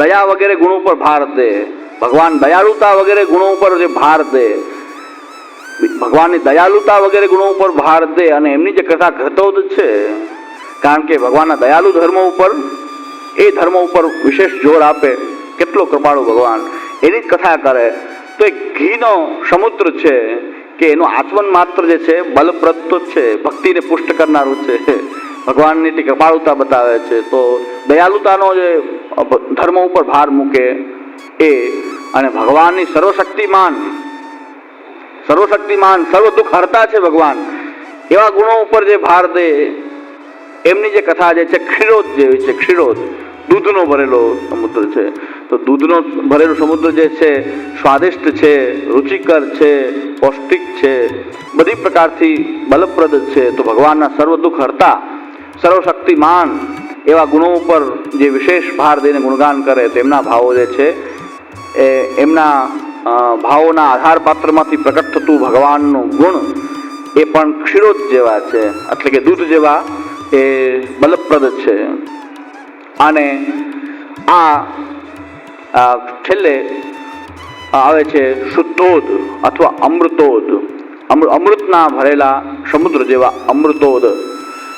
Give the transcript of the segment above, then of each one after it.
દયા વગેરે ગુણો પર ભાર દે, ભગવાન દયાળુતા વગેરે ગુણો ઉપર જે ભાર દે, ભગવાનની દયાલુતા વગેરે ગુણો ઉપર ભાર દે અને એમની જે કથા કરતો જ છે, કારણ કે ભગવાનના દયાલુ ધર્મ ઉપર, એ ધર્મ ઉપર વિશેષ જોર આપે, કેટલો કૃપાળુ ભગવાન, એની જ કથા કરે તો એ ઘીનો સમુદ્ર છે કે એનું આચમન માત્ર જે છે બલપ્રદ તો છે, ભક્તિને પુષ્ટ કરનારું છે, ભગવાનની તે કૃપાળુતા બતાવે છે. તો દયાલુતાનો જે ધર્મ ઉપર ભાર મૂકે એ, અને ભગવાનની સર્વશક્તિમાન સર્વ દુઃખ હરતા છે ભગવાન, એવા ગુણો ઉપર જે ભાર દે, એમની જે કથા જે છે ક્ષીરોદ જેવી છે. ક્ષીરોદ દૂધનો ભરેલો સમુદ્ર છે. તો દૂધનો ભરેલો સમુદ્ર જે છે સ્વાદિષ્ટ છે, રુચિકર છે, પૌષ્ટિક છે, બધી પ્રકારથી બલપ્રદ છે. તો ભગવાનના સર્વ દુઃખ હરતા, સર્વશક્તિમાન એવા ગુણો ઉપર જે વિશેષ ભાર દઈને ગુણગાન કરે, તો એમના ભાવો જે છે એ એમના ભાવોના આધાર પાત્રમાંથી પ્રકટ થતું ભગવાનનું ગુણ એ પણ ક્ષીરોદ જેવા છે, એટલે કે દૂધ જેવા એ બલપ્રદ છે. અને આ છેલ્લે આવે છે શુદ્ધોદ અથવા અમૃતોદ, અમૃતના ભરેલા સમુદ્ર જેવા અમૃતોદ.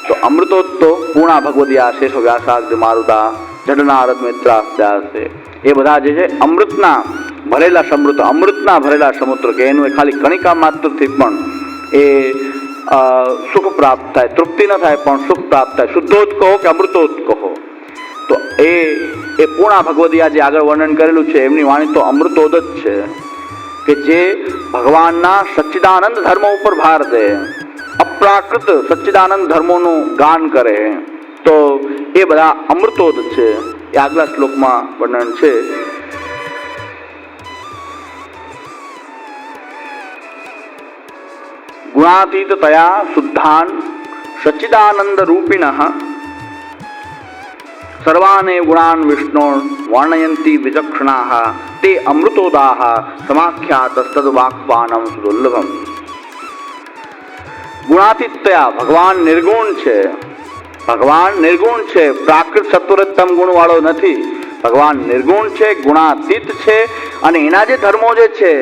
તો અમૃતોદ તો પૂર્ણા ભગવદીયા શેષ વ્યાસાગ્ર મારુદા જડનારદ મિત્રાસ્યાસે, એ બધા જે છે અમૃતના ભરેલા સમૃદ્ધ, અમૃતના ભરેલા સમુદ્ર, કે એનું ખાલી કણિકા માત્રથી પણ એ સુખ પ્રાપ્ત થાય, તૃપ્તિ ન થાય પણ સુખ પ્રાપ્ત થાય. શુદ્ધોદ કહો કે અમૃતોદ કહો, તો એ પૂર્ણા ભગવદીયા જે આગળ વર્ણન કરેલું છે એમની વાણી તો અમૃતોદ જ છે, કે જે ભગવાનના સચ્ચિદાનંદ ધર્મ ઉપર ભાર દે, અપ્રાકૃત સચ્ચિદાનંદ ધર્મોનું ગાન કરે, તો એ બધા અમૃતોદ છે. એ આગલા શ્લોકમાં વર્ણન છે. ગુણાતીતતયા શુદ્ધાન સચ્ચિદાનંદ રૂપિણઃ સર્વાને ગુણાન વિષ્ણુ વર્ણયંતી વિચક્ષણાઃ તે અમૃતોદાઃ સમાખ્યાતસ્તદ વાક્પાનમ સુદુર્લભમ. ગુણાતીતયા ભગવાન નિર્ગુણ છે, ભગવાન નિર્ગુણ છે, પ્રાકૃત સત્વરતમ ગુણ વાળો નથી. ભગવાન નિર્ગુણ છે, ગુણાતીત છે, અને એના જે ધર્મો જે છે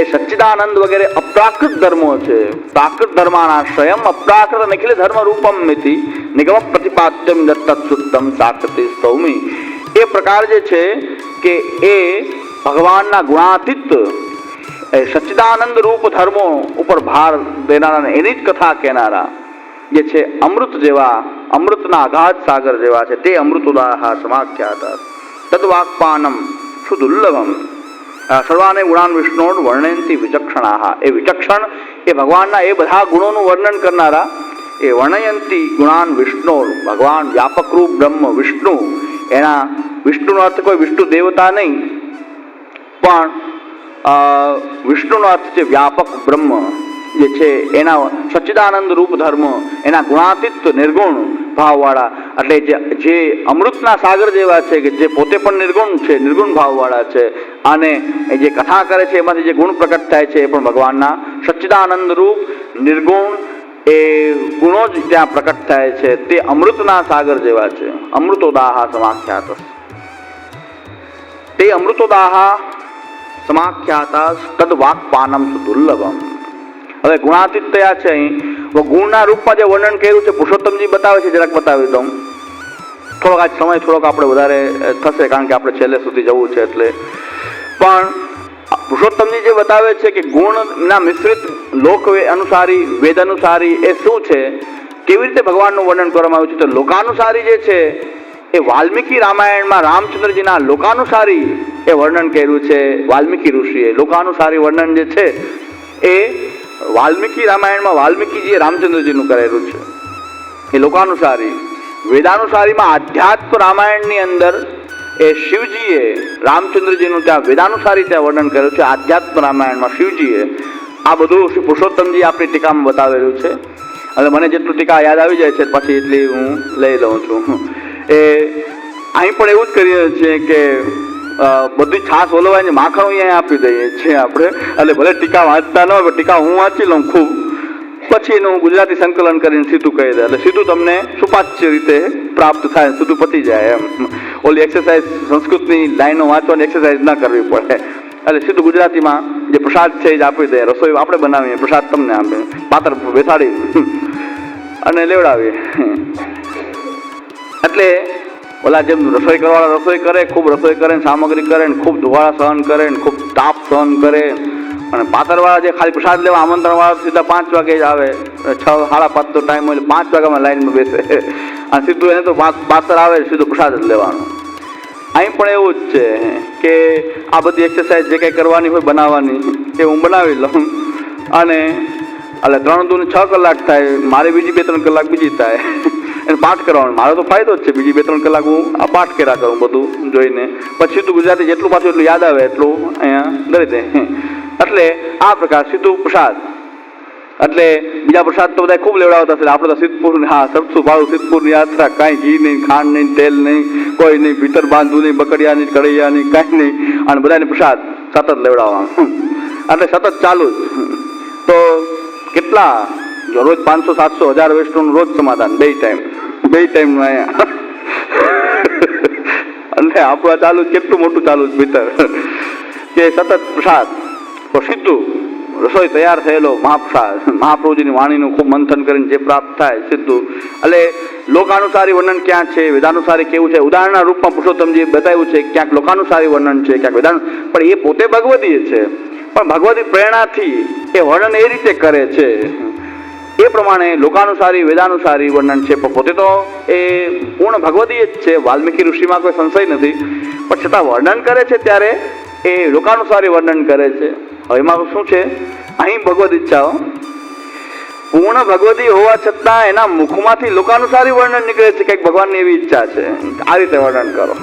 એ સચ્ચિદાનંદ વગેરે અપ્રાકૃત ધર્મો છે. પ્રાકૃત ધર્માનાશ્રયમ અપ્રાકૃત નિખિલ ધર્મ રૂપમ મિતિ નિગમ પ્રતિપાદ્યમ દત્તત્સુત્તમ ચાકૃતિ સ્તૌમી. એ પ્રકાર જે છે કે એ ભગવાનના ગુણાતીત એ સચ્ચિદાનંદ રૂપ ધર્મો ઉપર ભાર દેનારા, એની જ કથા કહેનારા જે છે અમૃત જેવા, અમૃતના અગાધ સાગર જેવા છે, તે અમૃતોદાહ સમાખ્યાતા તદ્વાક્પાનમ સુદુર્લભમ. સર્વાને ગુણાન વિષ્ણુ વર્ણયંતી વિચક્ષણાઃ. એ વિચક્ષણ, એ ભગવાનના એ બધા ગુણોનું વર્ણન કરનારા, એ વર્ણયંતી ગુણાન વિષ્ણુ, ભગવાન વ્યાપક રૂપ બ્રહ્મ વિષ્ણુ, એના વિષ્ણુનો અર્થ કોઈ વિષ્ણુ દેવતા નહીં, પણ વિષ્ણુનો અર્થ છે વ્યાપક બ્રહ્મ જે છે, એના સચ્ચિદાનંદ રૂપ ધર્મ, એના ગુણાતીત નિર્ગુણ ભાવવાળા, એટલે જે અમૃતના સાગર જેવા છે, કે જે પોતે પણ નિર્ગુણ છે, નિર્ગુણ ભાવવાળા છે, અને એ જે કથા કરે છે એમાંથી જે ગુણ પ્રકટ થાય છે એ પણ ભગવાનના સચ્ચિદાનંદ રૂપ નિર્ગુણ એ ગુણો જ ત્યાં પ્રકટ થાય છે, તે અમૃતના સાગર જેવા છે. અમૃતોદાહ સમાખ્યાત, તે અમૃતોદાહ સમાખ્યાતા તદ વાક્પાનમ સુદુર્લભમ. હવે ગુણાતીત થયા છે, અહીં ગુણના રૂપમાં જે વર્ણન કર્યું છે પુરુષોત્તમજી બતાવે છે, જરાક બતાવી દઉં. થોડોક આજ સમય થોડોક આપણે વધારે થશે, કારણ કે આપણે છેલ્લે સુધી જવું છે એટલે. પણ પુરુષોત્તમજી જે બતાવે છે કે ગુણના મિશ્રિત લોક અનુસારી, વેદ અનુસારી એ શું છે, કેવી રીતે ભગવાનનું વર્ણન કરવામાં આવ્યું છે. તો લોકાનુસારી જે છે એ વાલ્મીકી રામાયણમાં રામચંદ્રજીના લોકાનુસારી એ વર્ણન કર્યું છે. વાલ્મીકી ઋષિએ લોકાનુસારી વર્ણન જે છે એ વાલ્મીકી રામાયણમાં વાલ્મીકીજીએ રામચંદ્રજીનું કરેલું છે, એ લોકાનુસારી. વેદાનુસારીમાં આધ્યાત્મ રામાયણની અંદર એ શિવજીએ રામચંદ્રજીનું ત્યાં વેદાનુસારી ત્યાં વર્ણન કર્યું છે. આધ્યાત્મ રામાયણમાં શિવજીએ આ બધું શ્રી પુરુષોત્તમજી આપણી ટીકામાં બતાવેલું છે. અને મને જેટલું ટીકા યાદ આવી જાય છે પછી એટલી હું લઈ લઉં છું. એ અહીં પણ એવું જ કરીએ છીએ કે બધી છાશ ઓલવાઈને માખણ અહીંયા આપી દઈએ છીએ આપણે, એટલે ભલે ટીકા વાંચતા ન હોય, ટીકા હું વાંચી લઉં ખૂબ, પછી એનું ગુજરાતી સંકલન કરીને સીધું કહી દે, એટલે સીધું તમને સુપાચ્ય રીતે પ્રાપ્ત થાય, સીધું પતી જાય એમ. ઓલી એક્સરસાઇઝ સંસ્કૃતની લાઈનો વાંચવાની એક્સરસાઇઝ ના કરવી પડે, એટલે સીધું ગુજરાતીમાં જે પ્રસાદ છે એ જ આપી દે. રસોઈ આપણે બનાવીએ, પ્રસાદ તમને આપે, પાત્ર બેસાડી અને લેવડાવીએ. એટલે ઓલા જેમ રસોઈ કરવાવાળા રસોઈ કરે, ખૂબ રસોઈ કરે, સામગ્રી કરે, ને ખૂબ ધુવાળા સહન કરે, ને ખૂબ તાપ સહન કરે, અને પાતરવાળા જે ખાલી પ્રસાદ લેવા આમંત્રણવાળા સીધા 5 વાગે જ આવે, 6 સાડા 5 તો ટાઈમ હોય, 5 વાગ્યામાં લાઈનમાં બેસે, અને સીધું એને તો પાતર આવે સીધું પ્રસાદ જ લેવાનો. અહીં પણ એવું જ છે કે આ બધી એક્સરસાઇઝ જે કંઈ કરવાની હોય બનાવવાની એ હું બનાવી લઉં, અને એટલે 3 દૂને 6 કલાક થાય, મારે બીજી 2-3 કલાક બીજી થાય એને પાઠ કરવાનો. મારો તો ફાયદો જ છે, બીજી 2-3 કલાક હું આ પાઠ કર્યા કરું બધું જોઈને, પછી સીધું ગુજરાતી જેટલું પાછું એટલું યાદ આવે એટલું અહીંયા ધરી દે. એટલે આ પ્રકાર સીધું પ્રસાદ. એટલે બીજા પ્રસાદ તો બધા ખૂબ લેવડાવતા છે. આપણે તો સિદ્ધપુર, હા સરસું ભાડું સિદ્ધપુરની યાત્રા, કાંઈ ઘી નહીં, ખાંડ નહીં, તેલ નહીં, કોઈ નહીં, ભીતર બાંધવું નહીં, બકડિયા નહીં, કડૈયા નહીં, કાંઈ નહીં, અને બધાને પ્રસાદ સતત લેવડાવવાનું. એટલે સતત ચાલુ જ. તો કેટલા રોજ 500, 700, 1000 વૈષ્ણવનું રોજ સમાધાન, બે ટાઈમનું અહીંયા. એટલે આપણા ચાલુ જ કેટલું મોટું ચાલુ જ ભીતર કે સતત પ્રસાદ. તો સીધું રસોઈ તૈયાર થયેલો મહાપ્રસાદ, મહાપ્રભુજીની વાણીનું ખૂબ મંથન કરીને જે પ્રાપ્ત થાય સીધું. એટલે લોકાનુસારી વર્ણન ક્યાં છે, વેદાનુસારી કેવું છે, ઉદાહરણના રૂપમાં પુરુષોત્તમજીએ બતાવ્યું છે. ક્યાંક લોકાનુસારી વર્ણન છે, ક્યાંક વેદાન, પણ એ પોતે ભગવદીય છે, પણ ભગવદી પ્રેરણાથી એ વર્ણન એ રીતે કરે છે. એ પ્રમાણે લોકાનુસારી વેદાનુસારી વર્ણન છે, પણ પોતે તો એ પૂર્ણ ભગવદીય જ છે. વાલ્મીકી ઋષિમાં કોઈ સંશય નથી, પણ છતાં વર્ણન કરે છે ત્યારે એ લોકાનુસારી વર્ણન કરે છે. હવે એમાં શું છે, અહીં ભગવદ ઈચ્છાઓ પૂર્ણ ભગવદી હોવા છતાં એના મુખમાંથી લોકાનુસારી વર્ણન નીકળે છે. કંઈક ભગવાનની એવી ઈચ્છા છે, આ રીતે વર્ણન કરો,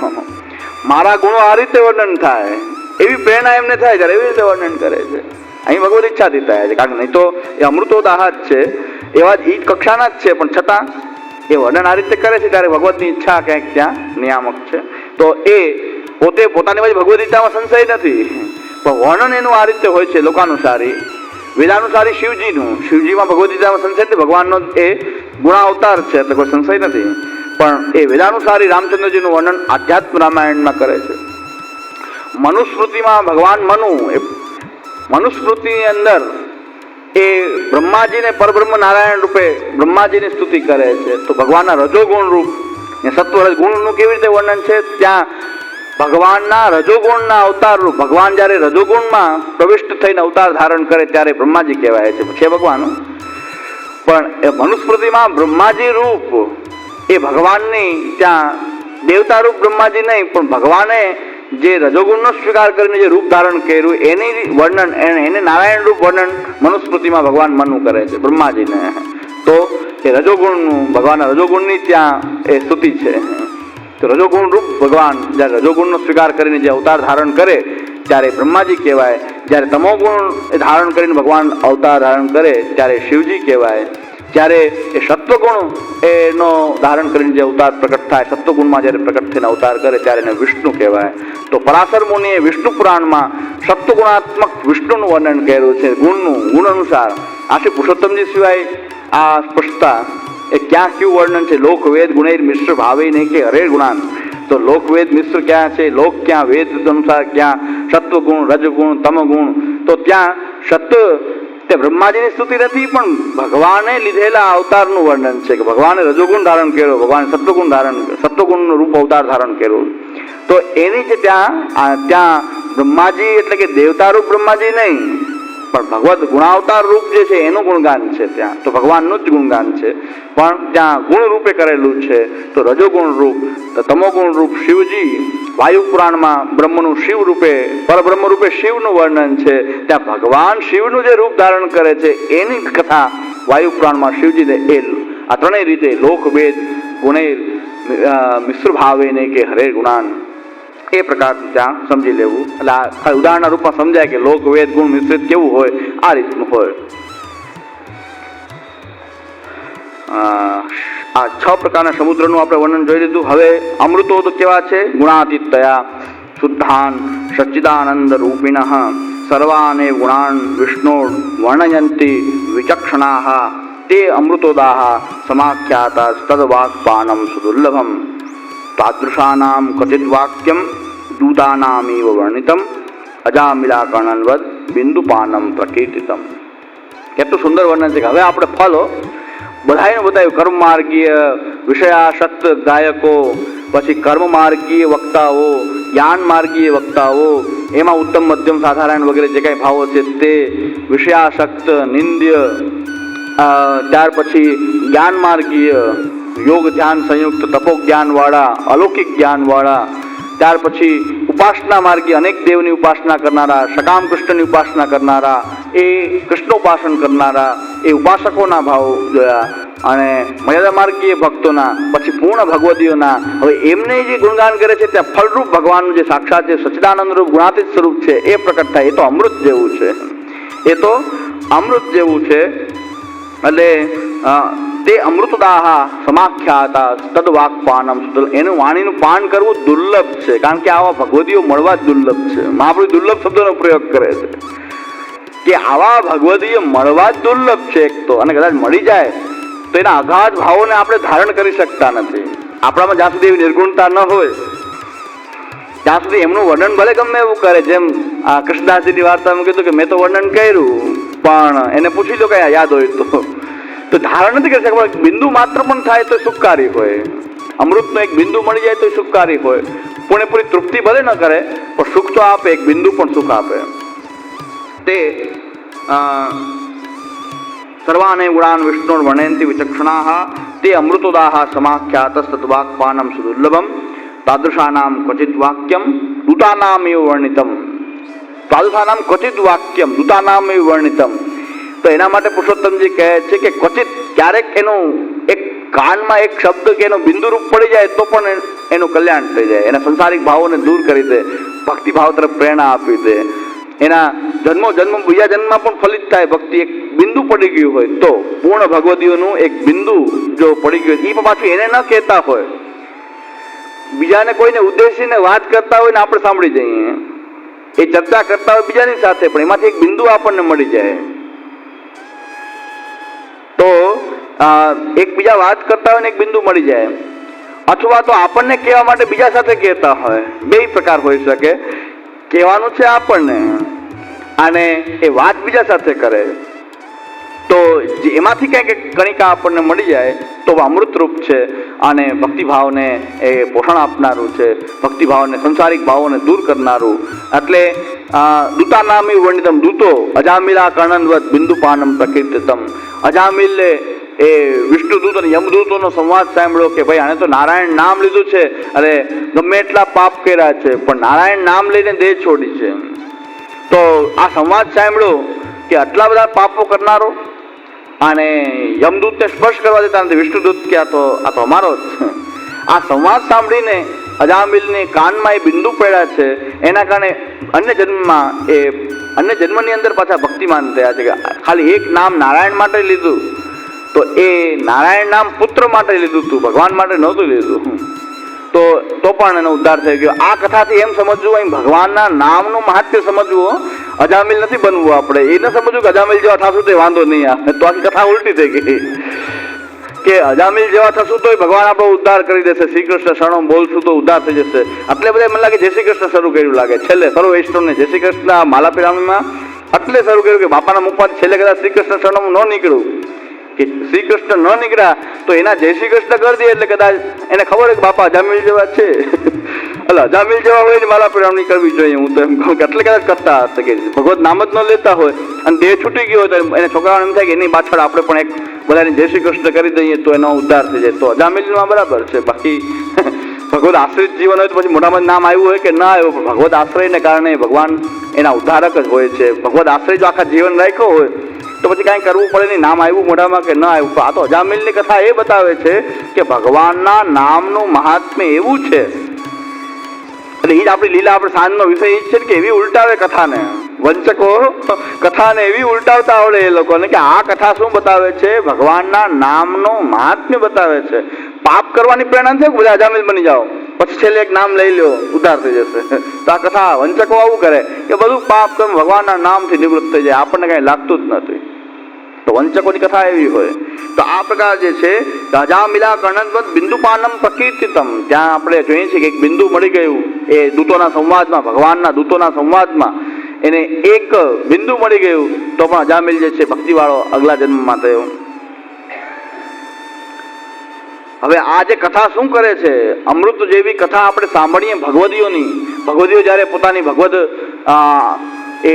મારા ગુણો આ રીતે વર્ણન થાય, એવી પ્રેરણા એમને થાય ત્યારે એવી રીતે વર્ણન કરે છે. અહીં ભગવદ ઈચ્છાથી થાય છે, કારણ કે નહીં તો એ અમૃતોદાહ જ છે, એવા જ ઈ કક્ષાના જ છે, પણ છતાં એ વર્ણન આ રીતે કરે છે ત્યારે ભગવદની ઈચ્છા ક્યાંક ત્યાં નિયામક છે. તો એ પોતે પોતાની બાજુ ભગવદ ઈચ્છામાં સંશય નથી, પણ વર્ણન એનું આ રીતે હોય છે લોકાનુસારી. વેદાનુસારી શિવજીમાં ભગવદ ગીતામાં સંશય નથી, ભગવાનનો એ ગુણાવતાર છે એટલે કોઈ સંશય નથી, પણ એ વેદાનુસારી રામચંદ્રજીનું વર્ણન આધ્યાત્મ રામાયણમાં કરે છે. મનુસ્મૃતિમાં ભગવાન એ મનુસ્મૃતિની અંદર એ બ્રહ્માજીને પરબ્રહ્મ નારાયણ રૂપે બ્રહ્માજીની સ્તુતિ કરે છે. તો ભગવાનના રજોગુણ રૂપ સત્વ ગુણનું કેવી રીતે વર્ણન છે, ત્યાં ભગવાનના રજોગુણના અવતાર રૂપ, ભગવાન જ્યારે રજોગુણમાં પ્રવિષ્ટ થઈને અવતાર ધારણ કરે ત્યારે બ્રહ્માજી કહેવાય છે ભગવાન. પણ એ મનુસ્મૃતિમાં બ્રહ્માજી રૂપ એ ભગવાનની ત્યાં દેવતા રૂપ બ્રહ્માજી નહીં, પણ ભગવાને જે રજોગુણનો સ્વીકાર કરીને જે રૂપ ધારણ કર્યું એની વર્ણન, એને નારાયણ રૂપ વર્ણન મનુસ્મૃતિમાં ભગવાન મનુ કરે છે બ્રહ્માજીને. તો એ રજોગુણનું, ભગવાનના રજોગુણની ત્યાં એ સ્તુતિ છે. તો રજોગુણ રૂપ ભગવાન જ્યારે રજોગુણનો સ્વીકાર કરીને જે અવતાર ધારણ કરે ત્યારે બ્રહ્માજી કહેવાય. જ્યારે તમોગુણ ધારણ કરીને ભગવાન અવતાર ધારણ કરે ત્યારે શિવજી કહેવાય. જ્યારે એ સત્વગુણ એનો ધારણ કરીને જે અવતાર પ્રકટ થાય, સત્વગુણમાં જ્યારે પ્રકટ થઈને અવતાર કરે ત્યારે એને વિષ્ણુ કહેવાય. તો પરાશર મુનિએ વિષ્ણુ પુરાણમાં સત્વગુણાત્મક વિષ્ણુનું વર્ણન કર્યું છે, ગુણ અનુસાર. આથી પુરુષોત્તમજી સિવાય આ સ્પષ્ટતા એ ક્યાં કયું વર્ણન છે, લોકવેદ ગુણેર મિશ્ર ભાવે નહીં કે હરે ગુણાન. તો લોકવેદ મિશ્ર ક્યાં છે, લોક ક્યાં, વેદ અનુસાર ક્યાં, સત્વગુણ, રજગુણ, તમગુણ. તો ત્યાં સત્વ તે બ્રહ્માજીની સ્તુતિ નથી, પણ ભગવાને લીધેલા અવતારનું વર્ણન છે કે ભગવાને રજોગુણ ધારણ કર્યો, ભગવાને સત્વગુણનું રૂપ અવતાર ધારણ કર્યું. તો એની જે ત્યાં બ્રહ્માજી એટલે કે દેવતારૂપ બ્રહ્માજી નહીં, પણ ભગવત ગુણાવતાર રૂપ જે છે એનું ગુણગાન છે ત્યાં. તો ભગવાનનું જ ગુણગાન છે, પણ ત્યાં ગુણ રૂપે કરેલું છે. તો રજોગુણ રૂપ, તમોગુણ રૂપ શિવજી, વાયુ પુરાણમાં બ્રહ્મનું શિવ રૂપે, પરબ્રહ્મ રૂપે શિવનું વર્ણન છે. ત્યાં ભગવાન શિવનું જે રૂપ ધારણ કરે છે એની કથા વાયુ પુરાણમાં શિવજીને એ આ ત્રણેય રીતે લોકવેદ ગુણેર મિશ્ર ભાવે નહીં કે હરે ગુણાન, એ પ્રકાર ત્યાં સમજી લેવું. એટલે આ ઉદાહરણના રૂપમાં સમજાય કે લોક વેદ ગુણ મિશ્રિત કેવું હોય, આ રીતનું હોય. આ 6 પ્રકારના સમુદ્રનું આપણે વર્ણન જોઈ લીધું. હવે અમૃતો તો કેવા છે, ગુણાતીતયા શુદ્ધાન સચ્ચિદાનંદ રૂપિણ સર્વાને ગુણાન વિષ્ણુ વર્ણયંતી વિચક્ષણાઃ તે અમૃતોદાહ સમાખ્યાતા તદ્વાક્પાનમ સુદુર્લભમ. તાદૃશાનામ ક્વચિત વાક્યમ દૂતાનામિવ વર્ણિતમ અજામિલા કર્ણનવદ બિંદુપાનમ પ્રકીર્તિતમ. કેટલું સુંદર વર્ણન છે કે હવે આપણે ફલો બધાને બતાવ્યું. કર્મ માર્ગીય વિષયાસક્ત ગાયકો, પછી કર્મ માર્ગીય વક્તાઓ, જ્ઞાન માર્ગીય વક્તાઓ, એમાં ઉત્તમ મધ્યમ સાધારણ વગેરે જે કાંઈ ભાવો છે તે, વિષયાસક્ત નિંદ્ય, ત્યાર પછી જ્ઞાન માર્ગીય યોગ ધ્યાન સંયુક્ત તપો જ્ઞાનવાળા, અલૌકિક જ્ઞાનવાળા, ત્યાર પછી ઉપાસના માર્ગી અનેક દેવની ઉપાસના કરનારા, સકામ કૃષ્ણની ઉપાસના કરનારા, એ કૃષ્ણોપાસન કરનારા, એ ઉપાસકોના ભાવ જોયા. અને મર્યાદા માર્ગીય ભક્તોના, પછી પૂર્ણ ભગવદીઓના. હવે એમને જે ગુણગાન કરે છે ત્યાં ફલરૂપ ભગવાનનું જે સાક્ષાત જે સચ્ચિદાનંદ રૂપ ગુણાતીત સ્વરૂપ છે એ પ્રકટ થાય. એ તો અમૃત જેવું છે, એ તો અમૃત જેવું છે. એટલે તે અમૃતદાહ સમાખ્યાતા તદવાકપાનમ, એનું વાણીનું પાન કરવું દુર્લભ છે, કારણ કે આવા ભગવદીઓ મળવા જ દુર્લભ છે. મહાપ્રભુ દુર્લભ શબ્દનો પ્રયોગ કરે છે કે આવા ભગવદીઓ મળવા જ દુર્લભ છે એક તો, અને કદાચ મળી જાય તો એના અગાધ ભાવોને આપણે ધારણ કરી શકતા નથી. આપણામાં જ્યાં સુધી એવી નિર્ગુણતા ન હોય ત્યાં સુધી એમનું વર્ણન ભલે ગમે એવું કરે. જેમ કૃષ્ણદાસજીની વાર્તામાં કીધું કે મેં તો વર્ણન કર્યું પણ એને પૂછી લો કયા યાદ હોય તો ધારણ નથી કરી શકતા. બિંદુ માત્ર પણ થાય તો સુખકારી હોય. અમૃતનો એક બિંદુ મળી જાય તો સુખકારી હોય. પૂરેપૂરી તૃપ્તિ ભલે ન કરે પણ સુખ તો આપે, એક બિંદુ પણ સુખ આપે. તે સર્વાને ગુણાન વિષ્ણુ વર્ણયંતિ વિચક્ષણાઃ તે અમૃતોદાહ સમાખ્યાતસ્તદ્વાક્પાનમ સુદુર્લભમ તાદૃશાનામ ક્વચિત વાક્યમ દૂતાનામેવ વર્ણિતમ. તાદૃશાનામ ક્વચિત વાક્યમ દૂતાનામેવ વર્ણિતમ. તો એના માટે પુરુષોત્તમજી કહે છે કે ક્વચિત ક્યારેક એનું એક કાનમાં એક શબ્દ કે એનો બિંદુ રૂપ પડી જાય તો પણ એનું કલ્યાણ થઈ જાય, એના સંસારિક ભાવોને દૂર કરી દે, ભક્તિ ભાવ તરફ પ્રેરણા આપી દે. એના જન્મો બીજા જન્મમાં પણ ફલિત થાય. ભક્તિ એક બિંદુ પડી ગયું હોય તો, પૂર્ણ ભગવદીઓનું એક બિંદુ જો પડી ગયું, એ પાછું એને ન કહેતા હોય, બીજાને કોઈને ઉદ્દેશીને વાત કરતા હોય ને આપણે સાંભળી જઈએ, એ ચર્ચા કરતા હોય બીજાની સાથે, પણ એમાંથી એક બિંદુ આપણને મળી જાય. તો એક બીજા વાત કરતા હોય ને એક બિંદુ મળી જાય, અથવા તો આપણને કહેવા માટે બીજા સાથે કહેતા હોય. બે પ્રકાર હોઈ શકે. કહેવાનું છે આપણને અને એ વાત બીજા સાથે કરે, તો એમાંથી કંઈક કણિકા આપણને મળી જાય તો અમૃતરૂપ છે અને ભક્તિભાવને એ પોષણ આપનારું છે, ભક્તિભાવને સંસારિક ભાવોને દૂર કરનારું. એટલે દૂતાનામી વર્ણિતમ, દૂતો અજામિલા કર્ણનવત બિંદુપાનમ પ્રકીર્તિતમ. અજામિલે એ વિષ્ણુદૂત અને યમદૂતોનો સંવાદ સાંભળ્યો કે ભાઈ આને તો નારાયણ નામ લીધું છે, અરે ગમે એટલા પાપ કર્યા છે પણ નારાયણ નામ લઈને દેહ છોડી છે. તો આ સંવાદ સાંભળ્યો કે આટલા બધા પાપો કરનારો અને યમદૂતને સ્પર્શ કરવા દેતા નથી, વિષ્ણુદૂત કે આ તો અમારો જ છે. આ સંવાદ સાંભળીને અજામિલની કાનમાં એ બિંદુ પડ્યા છે. એના કારણે અન્ય જન્મની અંદર પાછા ભક્તિમાન થયા છે. કે ખાલી એક નામ નારાયણ માટે લીધું તો એ નારાયણ નામ પુત્ર માટે લીધું હતું, ભગવાન માટે નહોતું લીધું. તો પણ એનો ઉદ્ધાર થઈ ગયો. આ કથાથી એમ સમજવું, અહીં ભગવાનના નામનું મહાત્મ્ય સમજવું, અજામિલ નથી બનવું આપણે. એ ન સમજવું કે અજામિલ જેવા થશું તો વાંધો નહીં આવે, તો આખી કથા ઉલટી થઈ ગઈ. કે અજામિલ જેવા થશું તો ભગવાન આપણો ઉદ્ધાર કરી દેશે, શ્રી કૃષ્ણ શરણો બોલશું તો ઉદ્ધાર થઈ જશે. એટલે બધા મને લાગે જય શ્રી કૃષ્ણ શરૂ કર્યું લાગે છેલ્લે, સર્વ વૈષ્ણવને જય શ્રી કૃષ્ણ માલા પિરામીમાં એટલે શરૂ કર્યું કે બાપાના મુખમાંથી છેલ્લે કદાચ શ્રી કૃષ્ણ શરણમ ન નીકળ્યું, કે શ્રી કૃષ્ણ ન નીકળ્યા તો એના જય શ્રી કૃષ્ણ કરી દે એટલે કદાચ એને ખબર હોય કે બાપા અજામિલ જેવા છે. એટલે અજામિલ જેવા હોય ને માલા પરિણામની કરવી જોઈએ. હું તો એમ કહું કે એટલે કદાચ કરતા હશે કે ભગવત નામ જ ન લેતા હોય અને દેહ છૂટી ગયો હોય તો એને છોકરાઓને એમ થાય કે એની પાછળ આપણે પણ એક બધાને જય શ્રી કૃષ્ણ કરી દઈએ તો એનો ઉદ્ધાર થઈ જાય. તો અજામિલમાં બરાબર છે. બાકી ભગવત આશ્રિત જીવન હોય તો પછી મોટામાં નામ આવ્યું હોય કે ના આવ્યું, ભગવત આશ્રયને કારણે ભગવાન એના ઉદ્ધારક જ હોય છે. ભગવત આશ્રય જો આખા જીવન રાખ્યો હોય તો પછી કાંઈ કરવું પડે નહીં, નામ આવ્યું મોઢામાં કે ન આવ્યું. આ તો અજામિલની કથા એ બતાવે છે કે ભગવાનના નામનું મહાત્મ્ય એવું છે. એટલે એ જ આપણી લીલા, આપણે સાંજનો વિષય એ જ છે કે એવી ઉલટાવે કથાને, વંચકો કથાને એવી ઉલટાવતા આવડે એ લોકોને કે આ કથા શું બતાવે છે, ભગવાનના નામનું મહાત્મ્ય બતાવે છે. પાપ કરવાની પ્રેરણા છે કે બધા અજામિલ બની જાઓ પછી છેલ્લે એક નામ લઈ લો ઉદ્ધાર થઈ જશે. તો આ કથા વંચકો આવું કરે કે બધું પાપ કર્મ ભગવાનના નામથી નિવૃત્ત થઈ જાય, આપણને કાંઈ લાગતું જ નથી. તો વંચકોની કથા એવી હોય. તો આ પ્રકાર જે છે રાજા મિલા કર્ણવત બિંદુપાનમ પ્રકીર્તિતમ, ત્યાં આપણે જોઈએ છીએ કે એક બિંદુ મળી ગયું એ દૂતોના સંવાદમાં, ભગવાનના દૂતોના સંવાદમાં એને એક બિંદુ મળી ગયું તો પણ અજામિલ જે છે ભક્તિવાળો અગલા જન્મમાં થયો. હવે આ જે કથા શું કરે છે, અમૃત જેવી કથા આપણે સાંભળીએ ભગવદીઓની, ભગવદીઓ જ્યારે પોતાની એ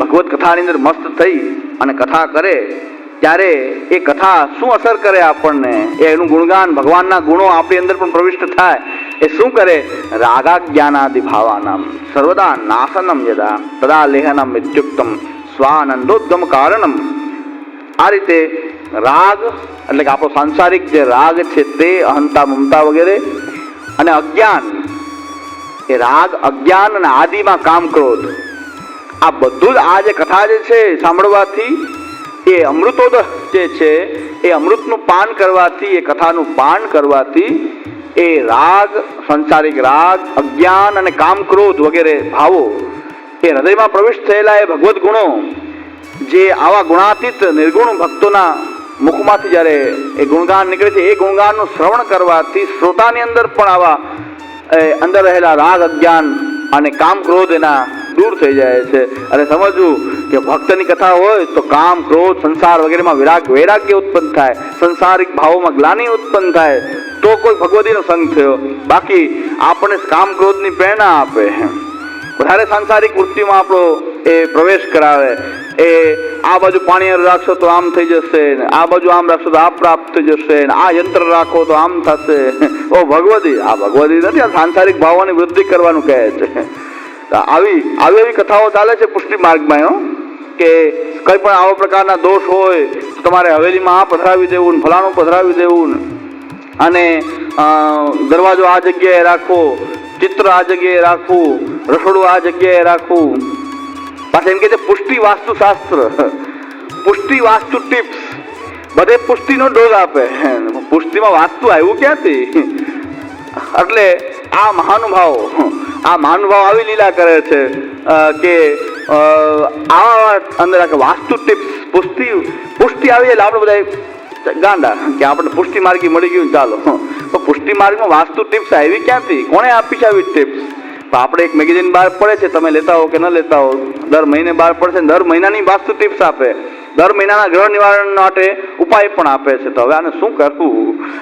ભગવત કથાની અંદર મસ્ત થઈ અને કથા કરે ત્યારે એ કથા શું અસર કરે આપણને, એનું ગુણગાન, ભગવાનના ગુણો આપણી અંદર પણ પ્રવિષ્ટ થાય. એ શું કરે? રાગાજ્ઞાનાદિ ભાવાનામ સર્વદા નાશનમ યદા તદા લેહનમ ઇત્યુક્તમ સ્વાનંદોદ્ગમ કારણમ. આ રીતે રાગ એટલે કે આપણો સાંસારિક જે રાગ છે તે અહંતા, મમતા વગેરે, અને અજ્ઞાન, એ રાગ, અજ્ઞાન અને આદિમાં કામ, ક્રોધ, આ બધું જ આ જે કથા જે છે સાંભળવાથી, એ અમૃતોદ જે છે એ અમૃતનું પાન કરવાથી, એ કથાનું પાન કરવાથી એ રાગ, સંસારિક રાગ, અજ્ઞાન અને કામ, ક્રોધ વગેરે ભાવો એ હૃદયમાં પ્રવિષ્ટ થયેલા એ ભગવદ્ ગુણો, જે આવા ગુણાતીત નિર્ગુણ ભક્તોના મુખમાંથી જ્યારે એ ગુણગાન નીકળે છે, એ ગુણગાનનું શ્રવણ કરવાથી શ્રોતાની અંદર પણ આવા અંદર રહેલા રાગ, અજ્ઞાન અને કામ, ક્રોધ એના દૂર થઈ જાય છે. અને સમજવું કે ભક્તની કથા હોય તો કામ, ક્રોધ, સંસાર વગેરેમાં વૈરાગ્ય ઉત્પન્ન થાય, સંસારિક ભાવોમાં ગ્લાનિ ઉત્પન્ન થાય તો કોઈ ભગવદીનો સંગ થયો. બાકી આપણને કામ, ક્રોધની પ્રેરણા આપે, વધારે સાંસારિક વૃત્તિમાં આપણો એ પ્રવેશ કરાવે. એ આ બાજુ પાણી રાખશો તો આમ થઈ જશે, આ બાજુ આમ રાખશો તો આ પ્રાપ્ત થઈ જશે, આ યંત્ર રાખો તો આમ થશે. ઓ ભગવદી, આ ભગવદી નથી, આ સાંસારિક ભાવોની વૃદ્ધિ કરવાનું કહે છે. આવી કથાઓ ચાલે છે પુષ્ટિ માર્ગમાં, કે કઈ પણ આવા પ્રકારના દોષ હોય તો તમારે હવેલીમાં આ પધરાવી દેવું, ફલાણું પધરાવી દેવું, અને દરવાજો આ જગ્યાએ રાખવો, ચિત્ર આ જગ્યાએ રાખવું, રસોડું આ જગ્યાએ રાખવું. પાછા એમ કે છે પુષ્ટિ વાસ્તુશાસ્ત્ર, પુષ્ટિ વાસ્તુ ટિપ્સ, બધે પુષ્ટિનો ડોઝ આપે. પુષ્ટિમાં વાસ્તુ આવ્યું ક્યાંથી? એટલે આ મહાનુભાવ આવી લીલા કરે છે કે આવા અંદર વાસ્તુ ટિપ્સ, પુષ્ટિ આવી એટલે આપણે બધા ગાંડા કે આપણે પુષ્ટિ માર્ગી મળી ગયું, ચાલો. તો પુષ્ટિ માર્ગમાં વાસ્તુ ટિપ્સ આવી ક્યાંથી? કોણે આપી છે આવી ટિપ્સ? આપણે એક મેગેઝિન બહાર પડે છે, તમે લેતા હો કે ન લેતા હો, દર મહિને બહાર પડશે, દર મહિનાની વાસ્તુ ટિપ્સ આપે, દર મહિનાના ગ્રહ નિવારણ માટે ઉપાય પણ આપે છે. તો હવે આને શું કરવું?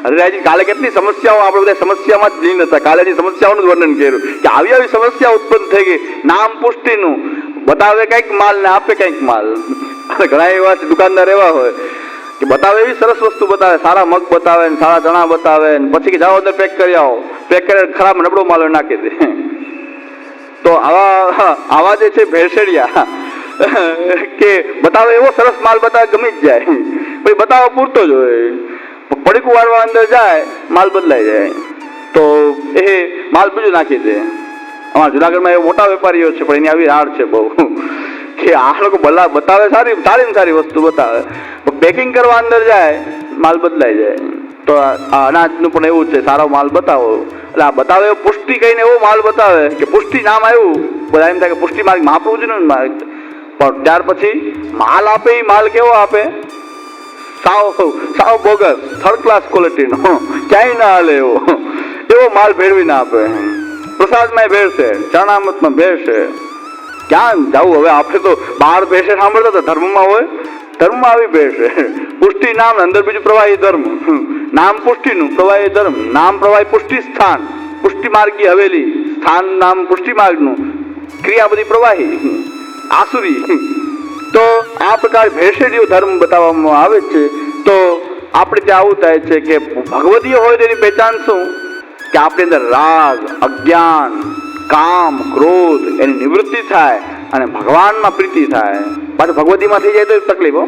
અરે કાલે કેટલી સમસ્યાઓ, આપણે બધા સમસ્યામાં જ લીન હતા, કાલેની સમસ્યાઓનું જ વર્ણન કર્યું કે આવી સમસ્યા ઉત્પન્ન થઈ ગઈ. નામ પુષ્ટિનું બતાવે કંઈક માલ ને આપે કંઈક માલ. ઘણા એવા દુકાનદાર એવા હોય કે બતાવે એવી સરસ વસ્તુ બતાવે, સારા મગ બતાવે ને સારા ચણા બતાવે ને પછી કે જાઓ અંદર પેક કરી આવો, પેક કરીને ખરાબ નબળો માલ નાખી દે. તો આવા જે છે ભેળસેડિયા કે બતાવે એવો સરસ માલ બતાવે, ગમી જ જાય, પછી બતાવો પૂરતો જ હોય, પડીકું વાળવા અંદર જાય માલ બદલાઈ જાય તો એ માલ બીજું નાખી દે. અમારા જુનાગઢમાં એવા મોટા વેપારીઓ છે પણ એની આવી રાડ છે બહુ કે આ લોકો બતાવે સારી સારી વસ્તુ બતાવે, પેકિંગ કરવા અંદર જાય માલ બદલાઈ જાય. તો આ અનાજનું પણ એવું છે, સારો માલ બતાવો એટલે આ બતાવે એવો પુષ્ટિ કહીને એવો માલ બતાવે કે પુષ્ટિ નામ આવ્યું, બધા એમ થાય કે પુષ્ટિ માર્ગ મહાપ્રભુજીનું માર્ગ. પણ ત્યાર પછી માલ આપે એ માલ કેવો આપે? સાવ બોગસ, થર્ડ ક્લાસ ક્વોલિટીનો, ક્યાંય ના હાલે એવો માલ ભેળવીને આપે. પ્રસાદમાં ભેળશે, ચરણામૃતમાં ભેળશે, ક્યાં જવું? હવે આપણે તો બહાર ભેળશે સાંભળતા હતા, ધર્મમાં હોય, ધર્મમાં આવી ભેળશે. પુષ્ટિ નામ, અંદર બીજું પ્રવાહી ધર્મ, નામ પુષ્ટિનું, પ્રવાહી ધર્મ, નામ પ્રવાહી પુષ્ટિ સ્થાન, પુષ્ટિ માર્ગી હવેલી, સ્થાન નામ પુષ્ટિ માર્ગનું, ક્રિયા બધી પ્રવાહી આસુરી. તો આ પ્રકાર ભેળસેડીયો ધર્મ બતાવવામાં આવે છે. તો આપણે ત્યાં આવું થાય છે કે ભગવદીય હોય તેની પહેચાન શું? કે આપણી અંદર રાગ, અજ્ઞાન, કામ, ક્રોધ એની નિવૃત્તિ થાય અને ભગવાનમાં પ્રીતિ થાય. પાછું ભગવદીમાં થઈ જાય તો તકલીફ.